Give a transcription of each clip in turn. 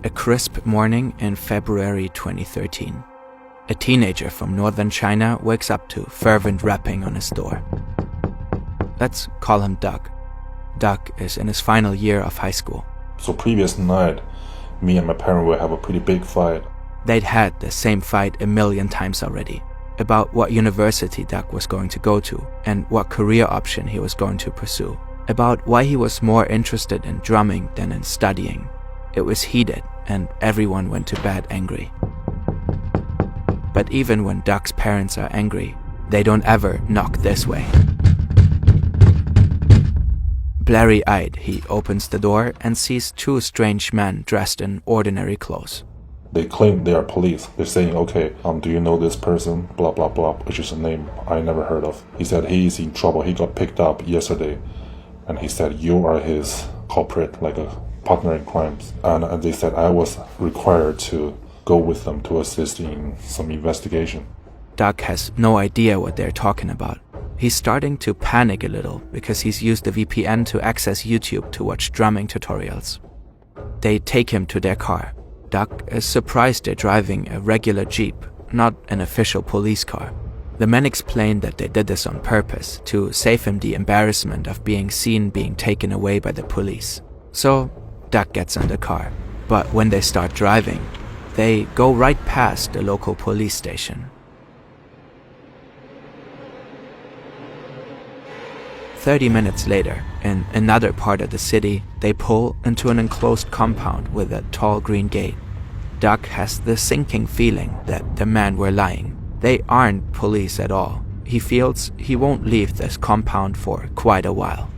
A crisp morning in February 2013. A teenager from northern China wakes up to fervent rapping on his door. Let's call him Doug. Doug is in his final year of high school. So previous night, me and my parents will have a pretty big fight. They'd had the same fight a million times already, about what university Doug was going to go to and what career option he was going to pursue, about why he was more interested in drumming than in studying. It was heated and everyone went to bed angry. But even when Doug's parents are angry, they don't ever knock this way. Blurry-eyed, he opens the door and sees two strange men dressed in ordinary clothes. They claim they are police. They're saying, okay, do you know this person? Blah, blah, blah, which is a name I never heard of. He said he is in trouble. He got picked up yesterday. And he said, you are his culprit, like a partner in crimes. And they said I was required to go with them to assist in some investigation. Doug has no idea what they're talking about. He's starting to panic a little because he's used a VPN to access YouTube to watch drumming tutorials. They take him to their car. Doug is surprised they're driving a regular Jeep, not an official police car. The men explain that they did this on purpose to save him the embarrassment of being seen being taken away by the police. So Doug gets in the car. But when they start driving, they go right past the local police station. 30 minutes later, in another part of the city, they pull into an enclosed compound with a tall green gate. Doug has the sinking feeling that the men were lying. They aren't police at all. He feels he won't leave this compound for quite a while.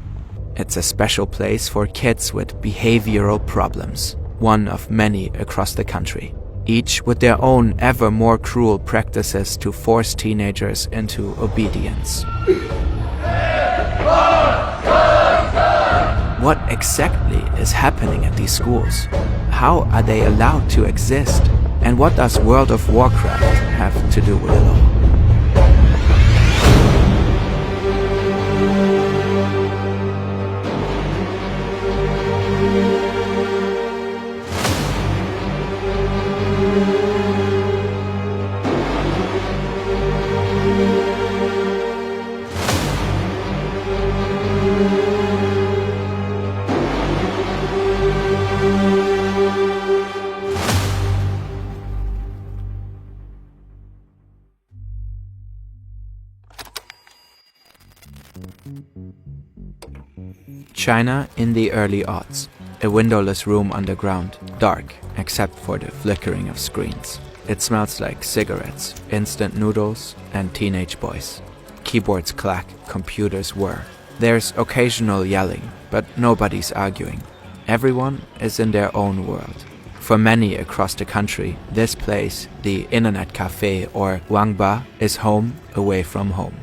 It's a special place for kids with behavioral problems, one of many across the country, each with their own ever more cruel practices to force teenagers into obedience. What exactly is happening at these schools? How are they allowed to exist? And what does World of Warcraft have to do with it all? China in the early aughts. A windowless room underground, dark except for the flickering of screens. It smells like cigarettes, instant noodles, and teenage boys. Keyboards clack, computers whir. There's occasional yelling, but nobody's arguing. Everyone is in their own world. For many across the country, this place, the internet cafe or Wangba, is home away from home.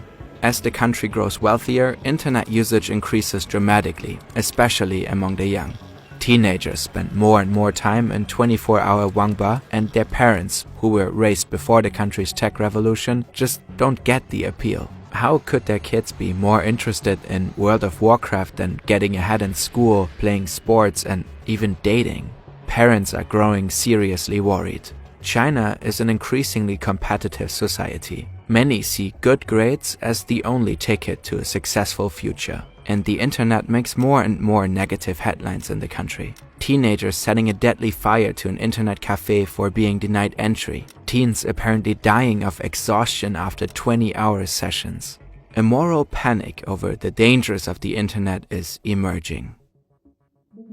As the country grows wealthier, internet usage increases dramatically, especially among the young. Teenagers spend more and more time in 24-hour Wangba, and their parents, who were raised before the country's tech revolution, just don't get the appeal. How could their kids be more interested in World of Warcraft than getting ahead in school, playing sports, and even dating? Parents are growing seriously worried. China is an increasingly competitive society. Many see good grades as the only ticket to a successful future, and the internet makes more and more negative headlines in the country. Teenagers setting a deadly fire to an internet cafe for being denied entry. Teens apparently dying of exhaustion after 20-hour sessions. A moral panic over the dangers of the internet is emerging.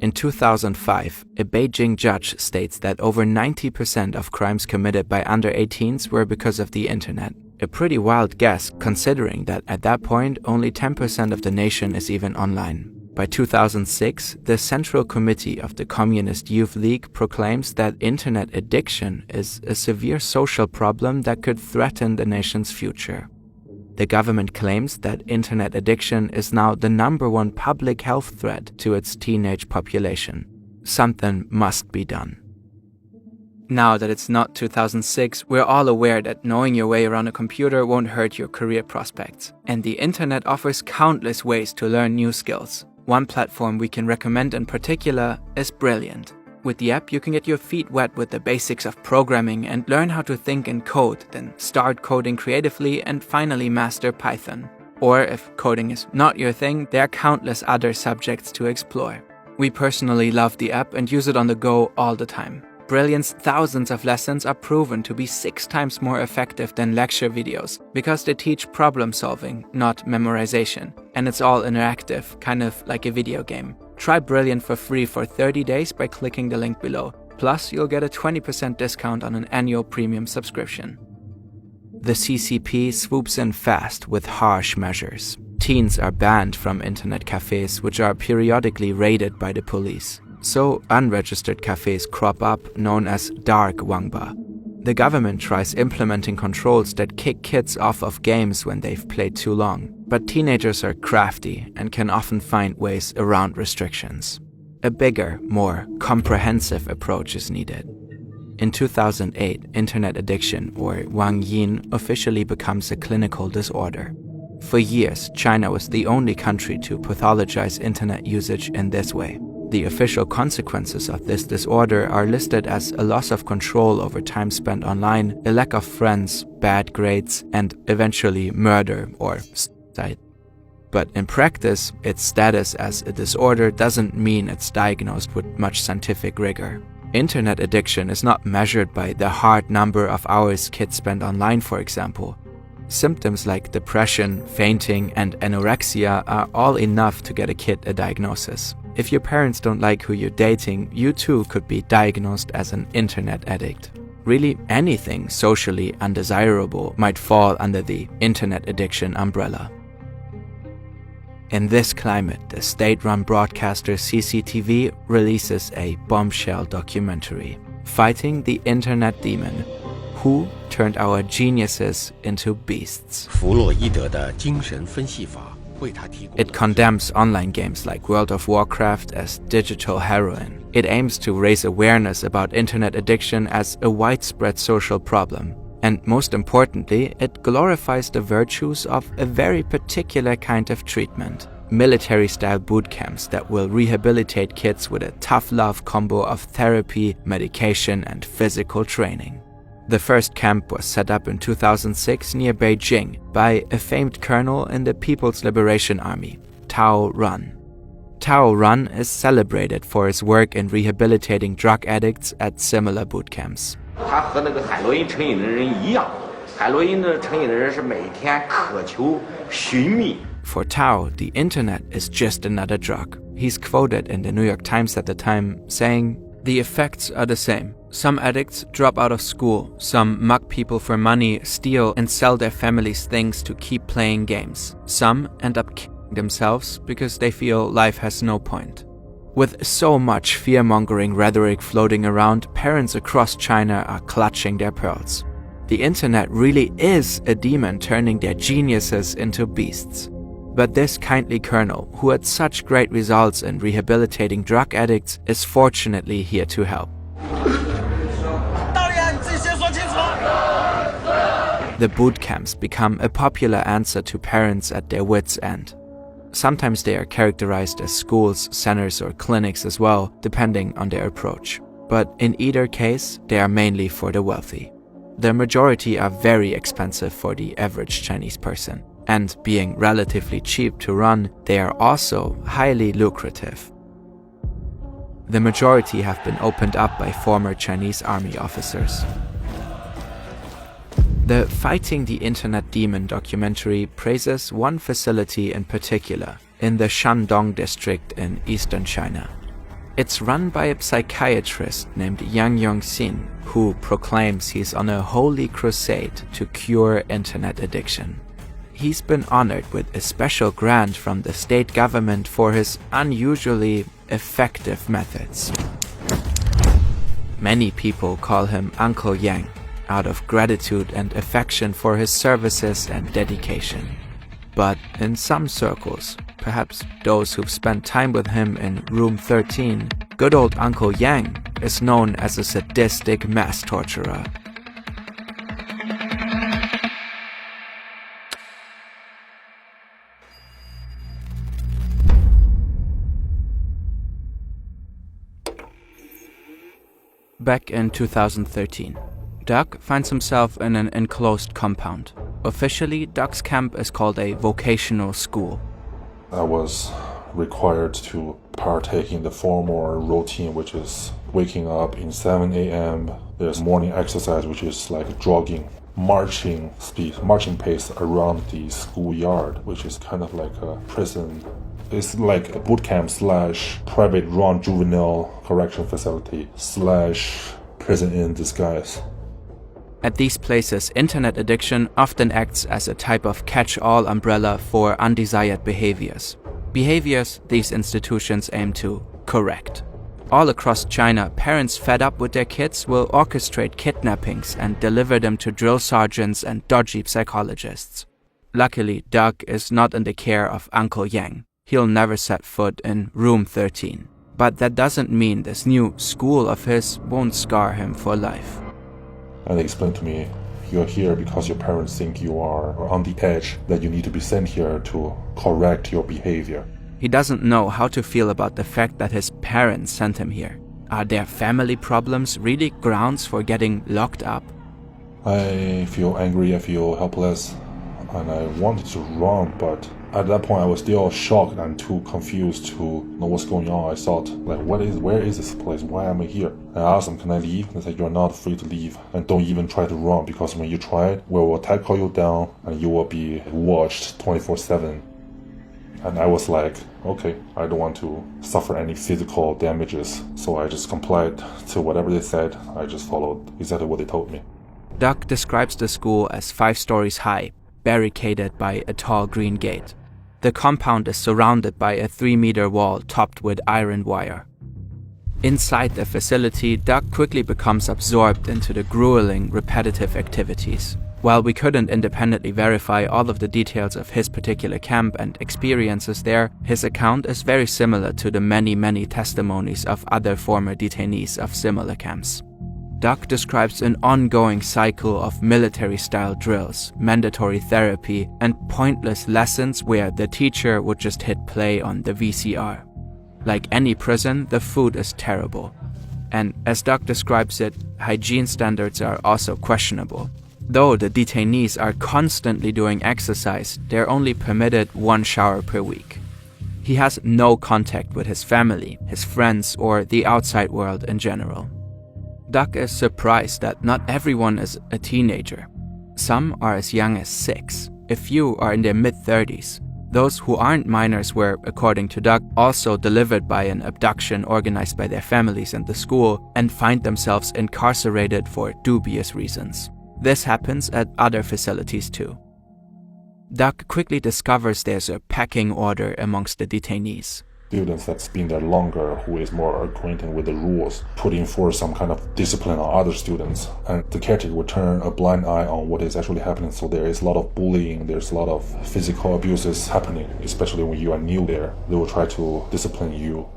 In 2005, a Beijing judge states that over 90% of crimes committed by under-18s were because of the internet. A pretty wild guess, considering that at that point, only 10% of the nation is even online. By 2006, the Central Committee of the Communist Youth League proclaims that internet addiction is a severe social problem that could threaten the nation's future. The government claims that internet addiction is now the #1 public health threat to its teenage population. Something must be done. Now that it's not 2006, we're all aware that knowing your way around a computer won't hurt your career prospects. And the internet offers countless ways to learn new skills. One platform we can recommend in particular is Brilliant. With the app, you can get your feet wet with the basics of programming and learn how to think and code, then start coding creatively and finally master Python. Or if coding is not your thing, there are countless other subjects to explore. We personally love the app and use it on the go all the time. Brilliant's thousands of lessons are proven to be 6 times more effective than lecture videos because they teach problem solving, not memorization. And it's all interactive, kind of like a video game. Try Brilliant for free for 30 days by clicking the link below. Plus, you'll get a 20% discount on an annual premium subscription. The CCP swoops in fast with harsh measures. Teens are banned from internet cafes, which are periodically raided by the police. So unregistered cafes crop up, known as dark wangba. The government tries implementing controls that kick kids off of games when they've played too long. But teenagers are crafty and can often find ways around restrictions. A bigger, more comprehensive approach is needed. In 2008, internet addiction, or Wang Yin, officially becomes a clinical disorder. For years, China was the only country to pathologize internet usage in this way. The official consequences of this disorder are listed as a loss of control over time spent online, a lack of friends, bad grades, and eventually murder or suicide. But in practice, its status as a disorder doesn't mean it's diagnosed with much scientific rigor. Internet addiction is not measured by the hard number of hours kids spend online, for example. Symptoms like depression, fainting, and anorexia are all enough to get a kid a diagnosis. If your parents don't like who you're dating, you too could be diagnosed as an internet addict. Really, anything socially undesirable might fall under the internet addiction umbrella. In this climate, the state-run broadcaster CCTV releases a bombshell documentary, Fighting the Internet Demon, Who Turned Our Geniuses into Beasts. It condemns online games like World of Warcraft as digital heroin. It aims to raise awareness about internet addiction as a widespread social problem. And most importantly, it glorifies the virtues of a very particular kind of treatment. Military-style boot camps that will rehabilitate kids with a tough love combo of therapy, medication, and physical training. The first camp was set up in 2006 near Beijing by a famed colonel in the People's Liberation Army, Tao Run. Tao Run is celebrated for his work in rehabilitating drug addicts at similar boot camps. For Tao, the internet is just another drug. He's quoted in the New York Times at the time saying, "The effects are the same. Some addicts drop out of school, some mug people for money, steal and sell their families' things to keep playing games. Some end up killing themselves because they feel life has no point." With so much fear-mongering rhetoric floating around, parents across China are clutching their pearls. The internet really is a demon turning their geniuses into beasts. But this kindly colonel, who had such great results in rehabilitating drug addicts, is fortunately here to help. The boot camps become a popular answer to parents at their wits' end. Sometimes they are characterized as schools, centers, or clinics as well, depending on their approach. But in either case, they are mainly for the wealthy. The majority are very expensive for the average Chinese person. And being relatively cheap to run, they are also highly lucrative. The majority have been opened up by former Chinese army officers. The Fighting the Internet Demon documentary praises one facility in particular, in the Shandong district in eastern China. It's run by a psychiatrist named Yang Yongxin, who proclaims he's on a holy crusade to cure internet addiction. He's been honored with a special grant from the state government for his unusually effective methods. Many people call him Uncle Yang, out of gratitude and affection for his services and dedication. But in some circles, perhaps those who've spent time with him in room 13, good old Uncle Yang is known as a sadistic mass torturer. Back in 2013, Doug finds himself in an enclosed compound. Officially, Doug's camp is called a vocational school. I was required to partake in the formal routine, which is waking up in 7 a.m. There's morning exercise, which is like jogging, marching pace around the schoolyard, which is kind of like a prison. It's like a boot camp / private run juvenile correction facility / prison in disguise. At these places, internet addiction often acts as a type of catch-all umbrella for undesired behaviors. Behaviors these institutions aim to correct. All across China, parents fed up with their kids will orchestrate kidnappings and deliver them to drill sergeants and dodgy psychologists. Luckily, Doug is not in the care of Uncle Yang. He'll never set foot in room 13. But that doesn't mean this new school of his won't scar him for life. And they explained to me, you're here because your parents think you are on the edge, that you need to be sent here to correct your behavior. He doesn't know how to feel about the fact that his parents sent him here. Are their family problems really grounds for getting locked up? I feel angry, I feel helpless, and I wanted to run, but at that point I was still shocked and too confused to know what's going on. I thought, like, where is this place? Why am I here? I asked them, can I leave? They said, you're not free to leave, and don't even try to run, because when you try, we will tackle you down and you will be watched 24/7. And I was like, okay, I don't want to suffer any physical damages, so I just complied to whatever they said. I just followed exactly what they told me. Doug describes the school as 5 stories high, barricaded by a tall green gate. The compound is surrounded by a 3-meter wall topped with iron wire. Inside the facility, Doug quickly becomes absorbed into the grueling, repetitive activities. While we couldn't independently verify all of the details of his particular camp and experiences there, his account is very similar to the many testimonies of other former detainees of similar camps. Doug describes an ongoing cycle of military-style drills, mandatory therapy, and pointless lessons where the teacher would just hit play on the VCR. Like any prison, the food is terrible. And as Doug describes it, hygiene standards are also questionable. Though the detainees are constantly doing exercise, they're only permitted 1 shower per week. He has no contact with his family, his friends, or the outside world in general. Doug is surprised that not everyone is a teenager. Some are as young as 6. A few are in their mid-30s. Those who aren't minors were, according to Doug, also delivered by an abduction organized by their families and the school and find themselves incarcerated for dubious reasons. This happens at other facilities too. Doug quickly discovers there's a pecking order amongst the detainees. Students that's been there longer, who is more acquainted with the rules, putting forth some kind of discipline on other students, and the caretaker will turn a blind eye on what is actually happening. So there is a lot of bullying, there's a lot of physical abuses happening, especially when you are new there. They will try to discipline you.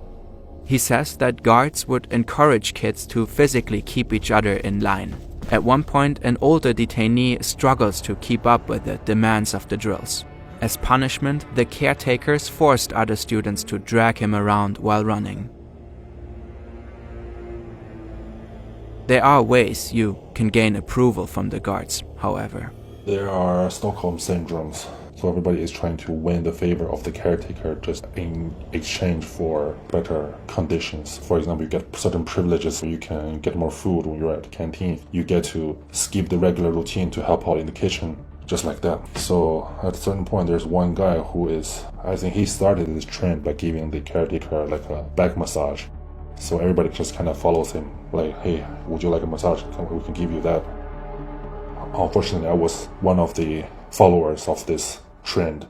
He says that guards would encourage kids to physically keep each other in line. At one point, an older detainee struggles to keep up with the demands of the drills. As punishment, the caretakers forced other students to drag him around while running. There are ways you can gain approval from the guards, however. There are Stockholm syndromes. So everybody is trying to win the favor of the caretaker just in exchange for better conditions. For example, you get certain privileges. You can get more food when you're at the canteen. You get to skip the regular routine to help out in the kitchen, just like that. So at a certain point, there's one guy who is, I think he started this trend by giving the caretaker like a back massage. So everybody just kind of follows him, like, hey, would you like a massage? We can give you that. Unfortunately, I was one of the followers of this trend.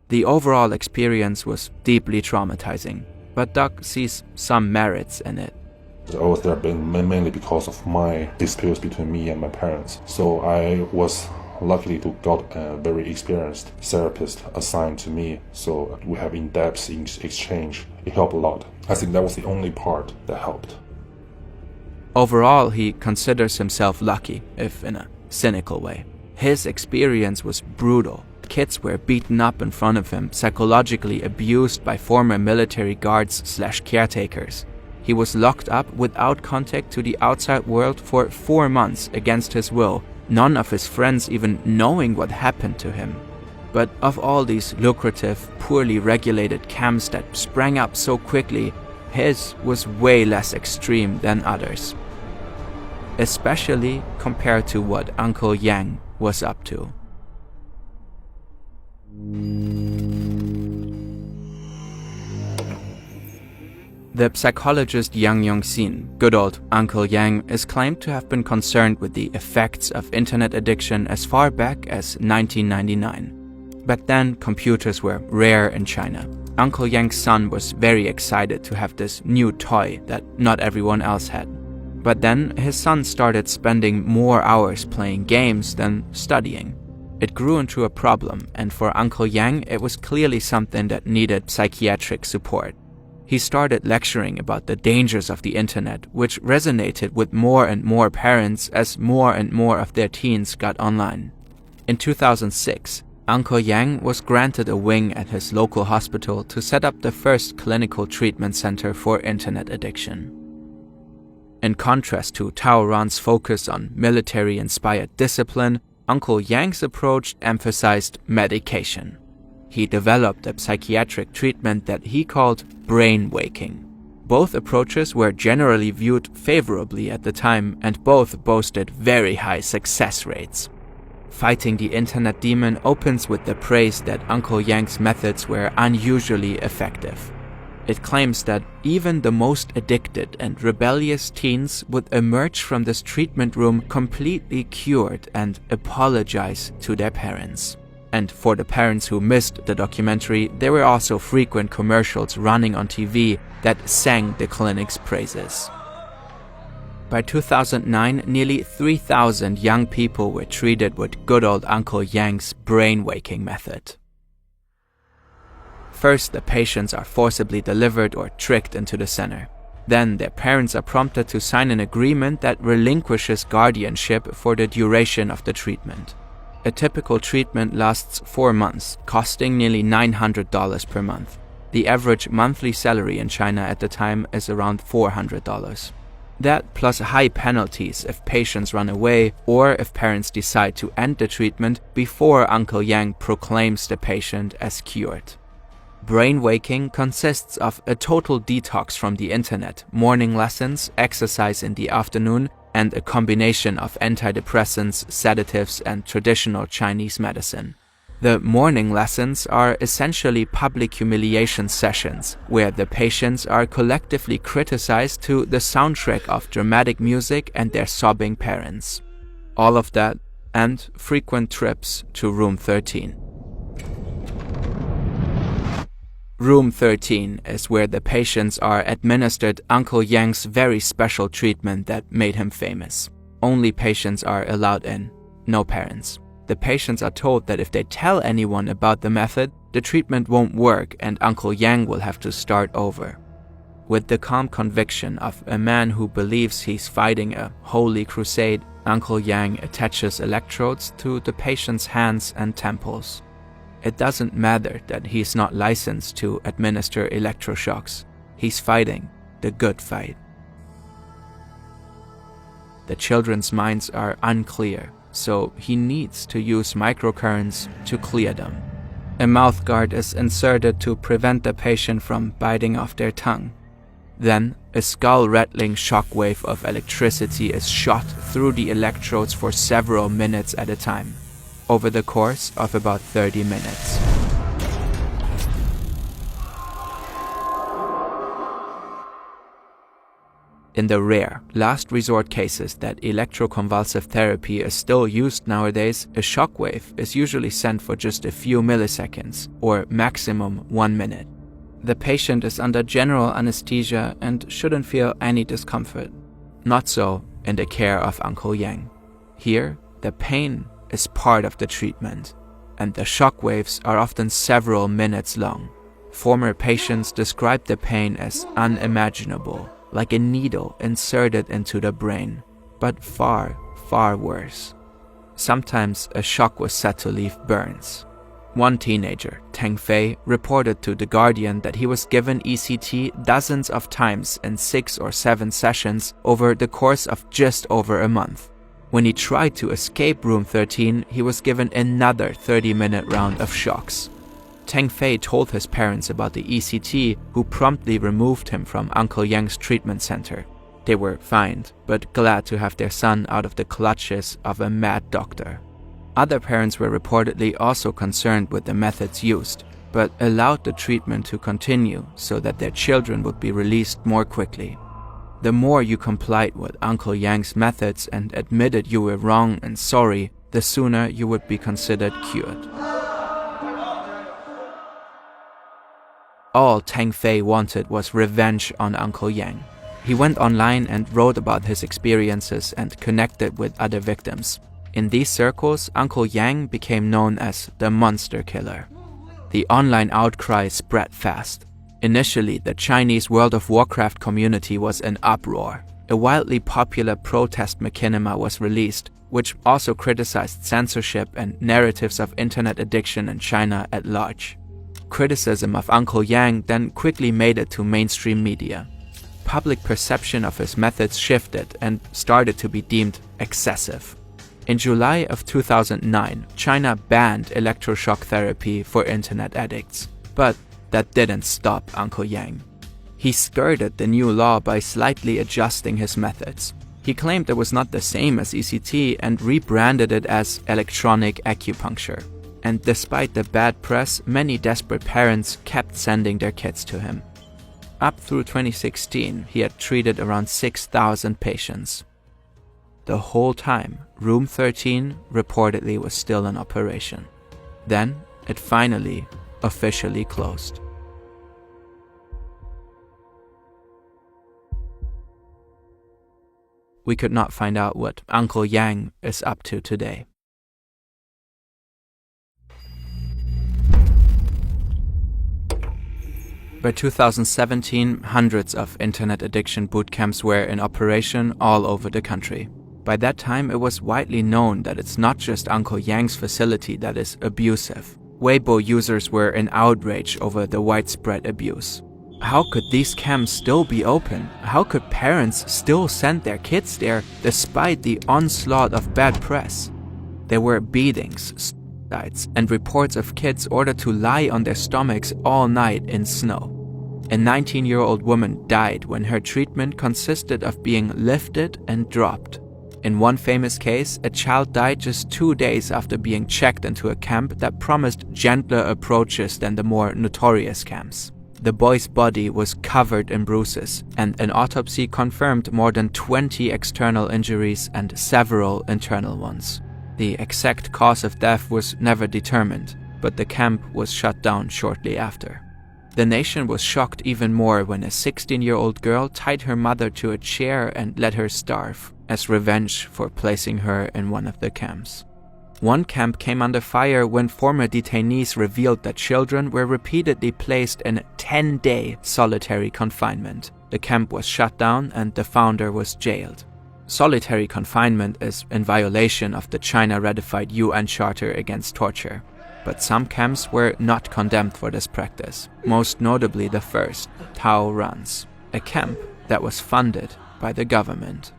The overall experience was deeply traumatizing, but Doug sees some merits in it. I was there mainly because of my disputes between me and my parents. So I was lucky to got a very experienced therapist assigned to me. So we have in-depth exchange. It helped a lot. I think that was the only part that helped. Overall, he considers himself lucky, if in a cynical way. His experience was brutal. Kids were beaten up in front of him, psychologically abused by former military guards / caretakers. He was locked up without contact to the outside world for 4 months against his will, none of his friends even knowing what happened to him. But of all these lucrative, poorly regulated camps that sprang up so quickly, his was way less extreme than others. Especially compared to what Uncle Yang was up to. The psychologist Yang Yongxin, good old Uncle Yang, is claimed to have been concerned with the effects of internet addiction as far back as 1999. Back then, computers were rare in China. Uncle Yang's son was very excited to have this new toy that not everyone else had. But then his son started spending more hours playing games than studying. It grew into a problem, and for Uncle Yang, it was clearly something that needed psychiatric support. He started lecturing about the dangers of the internet, which resonated with more and more parents as more and more of their teens got online. In 2006, Uncle Yang was granted a wing at his local hospital to set up the first clinical treatment center for internet addiction. In contrast to Tao Ran's focus on military-inspired discipline, Uncle Yang's approach emphasized medication. He developed a psychiatric treatment that he called brain waking. Both approaches were generally viewed favorably at the time, and both boasted very high success rates. Fighting the internet demon opens with the praise that Uncle Yang's methods were unusually effective. It claims that even the most addicted and rebellious teens would emerge from this treatment room completely cured and apologize to their parents. And for the parents who missed the documentary, there were also frequent commercials running on TV that sang the clinic's praises. By 2009, nearly 3,000 young people were treated with good old Uncle Yang's brain-waking method. First, the patients are forcibly delivered or tricked into the center. Then, their parents are prompted to sign an agreement that relinquishes guardianship for the duration of the treatment. A typical treatment lasts 4 months, costing nearly $900 per month. The average monthly salary in China at the time is around $400. That plus high penalties if patients run away or if parents decide to end the treatment before Uncle Yang proclaims the patient as cured. Brain-waking consists of a total detox from the internet, morning lessons, exercise in the afternoon, and a combination of antidepressants, sedatives, and traditional Chinese medicine. The morning lessons are essentially public humiliation sessions, where the patients are collectively criticized to the soundtrack of dramatic music and their sobbing parents. All of that, and frequent trips to Room 13. Room 13 is where the patients are administered Uncle Yang's very special treatment that made him famous. Only patients are allowed in, no parents. The patients are told that if they tell anyone about the method, the treatment won't work and Uncle Yang will have to start over. With the calm conviction of a man who believes he's fighting a holy crusade, Uncle Yang attaches electrodes to the patient's hands and temples. It doesn't matter that he's not licensed to administer electroshocks. He's fighting the good fight. The children's minds are unclear, so he needs to use microcurrents to clear them. A mouthguard is inserted to prevent the patient from biting off their tongue. Then, a skull-rattling shockwave of electricity is shot through the electrodes for several minutes at a time, over the course of about 30 minutes. In the rare, last resort cases that electroconvulsive therapy is still used nowadays, a shockwave is usually sent for just a few milliseconds, or maximum 1 minute. The patient is under general anesthesia and shouldn't feel any discomfort. Not so in the care of Uncle Yang. Here, the pain is part of the treatment, and the shockwaves are often several minutes long. Former patients describe the pain as unimaginable, like a needle inserted into the brain, but far, far worse. Sometimes a shock was said to leave burns. One teenager, Teng Fei reported to The Guardian that he was given ECT dozens of times in 6 or 7 sessions over the course of just over a month. When he tried to escape room 13, he was given another 30-minute round of shocks. Teng Fei told his parents about the ECT, who promptly removed him from Uncle Yang's treatment center. They were fined, but glad to have their son out of the clutches of a mad doctor. Other parents were reportedly also concerned with the methods used, but allowed the treatment to continue so that their children would be released more quickly. The more you complied with Uncle Yang's methods and admitted you were wrong and sorry, the sooner you would be considered cured. All Teng Fei wanted was revenge on Uncle Yang. He went online and wrote about his experiences and connected with other victims. In these circles, Uncle Yang became known as the Monster Killer. The online outcry spread fast. Initially, the Chinese World of Warcraft community was in uproar. A wildly popular protest machinima was released, which also criticized censorship and narratives of internet addiction in China at large. Criticism of Uncle Yang then quickly made it to mainstream media. Public perception of his methods shifted and started to be deemed excessive. In July of 2009, China banned electroshock therapy for internet addicts. But that didn't stop Uncle Yang. He skirted the new law by slightly adjusting his methods. He claimed it was not the same as ECT and rebranded it as electronic acupuncture. And despite the bad press, many desperate parents kept sending their kids to him. Up through 2016, he had treated around 6,000 patients. The whole time, Room 13 reportedly was still in operation. Then, it finally, officially closed. We could not find out what Uncle Yang is up to today. By 2017, hundreds of internet addiction boot camps were in operation all over the country. By that time, it was widely known that it's not just Uncle Yang's facility that is abusive. Weibo users were in outrage over the widespread abuse. How could these camps still be open? How could parents still send their kids there despite the onslaught of bad press? There were beatings, suicides, and reports of kids ordered to lie on their stomachs all night in snow. A 19-year-old woman died when her treatment consisted of being lifted and dropped. In one famous case, a child died just 2 days after being checked into a camp that promised gentler approaches than the more notorious camps. The boy's body was covered in bruises, and an autopsy confirmed more than 20 external injuries and several internal ones. The exact cause of death was never determined, but the camp was shut down shortly after. The nation was shocked even more when a 16-year-old girl tied her mother to a chair and let her starve, as revenge for placing her in one of the camps. One camp came under fire when former detainees revealed that children were repeatedly placed in 10-day solitary confinement. The camp was shut down and the founder was jailed. Solitary confinement is in violation of the China-ratified UN Charter Against Torture. But some camps were not condemned for this practice, most notably the first, Tao Ran's, a camp that was funded by the government.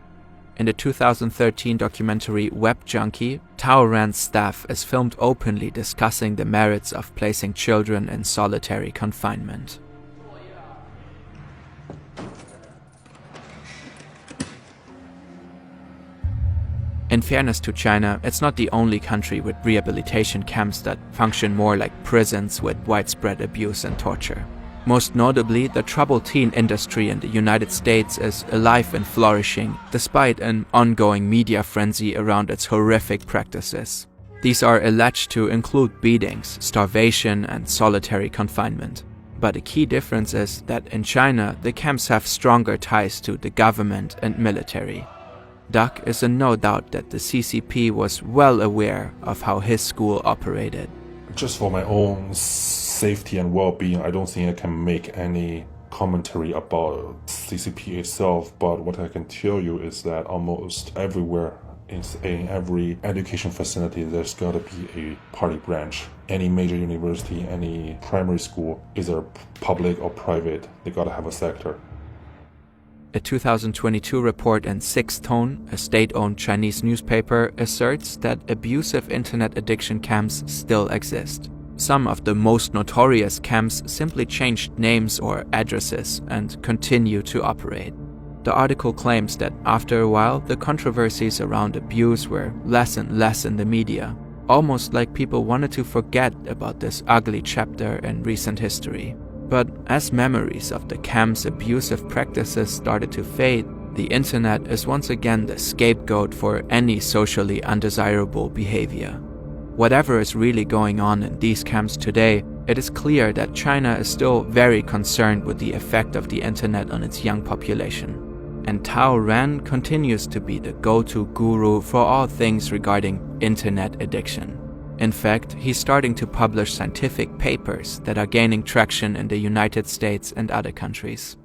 In the 2013 documentary Web Junkie, Tao Ran's staff is filmed openly discussing the merits of placing children in solitary confinement. In fairness to China, it's not the only country with rehabilitation camps that function more like prisons with widespread abuse and torture. Most notably, the troubled teen industry in the United States is alive and flourishing, despite an ongoing media frenzy around its horrific practices. These are alleged to include beatings, starvation, and solitary confinement. But a key difference is that in China, the camps have stronger ties to the government and military. Duck is in no doubt that the CCP was well aware of how his school operated. Just for my own safety and well-being, I don't think I can make any commentary about CCP itself, but what I can tell you is that almost everywhere In every education facility, there's got to be a party branch. Any major university, any primary school, either public or private, they got to have a sector. A 2022 report in Sixth Tone, a state-owned Chinese newspaper, asserts that abusive internet addiction camps still exist. Some of the most notorious camps simply changed names or addresses and continue to operate. The article claims that after a while, the controversies around abuse were less and less in the media, almost like people wanted to forget about this ugly chapter in recent history. But as memories of the camp's abusive practices started to fade, the internet is once again the scapegoat for any socially undesirable behavior. Whatever is really going on in these camps today, it is clear that China is still very concerned with the effect of the internet on its young population. And Tao Ren continues to be the go-to guru for all things regarding internet addiction. In fact, he's starting to publish scientific papers that are gaining traction in the United States and other countries.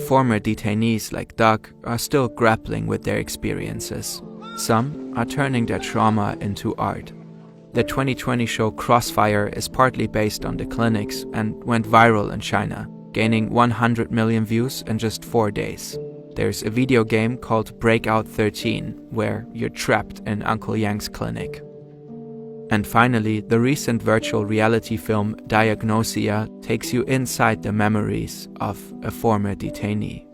Former detainees like Doug are still grappling with their experiences. Some are turning their trauma into art. The 2020 show Crossfire is partly based on the clinics and went viral in China, gaining 100 million views in just 4 days. There's a video game called Breakout 13, where you're trapped in Uncle Yang's clinic. And finally, the recent virtual reality film Diagnosia takes you inside the memories of a former detainee.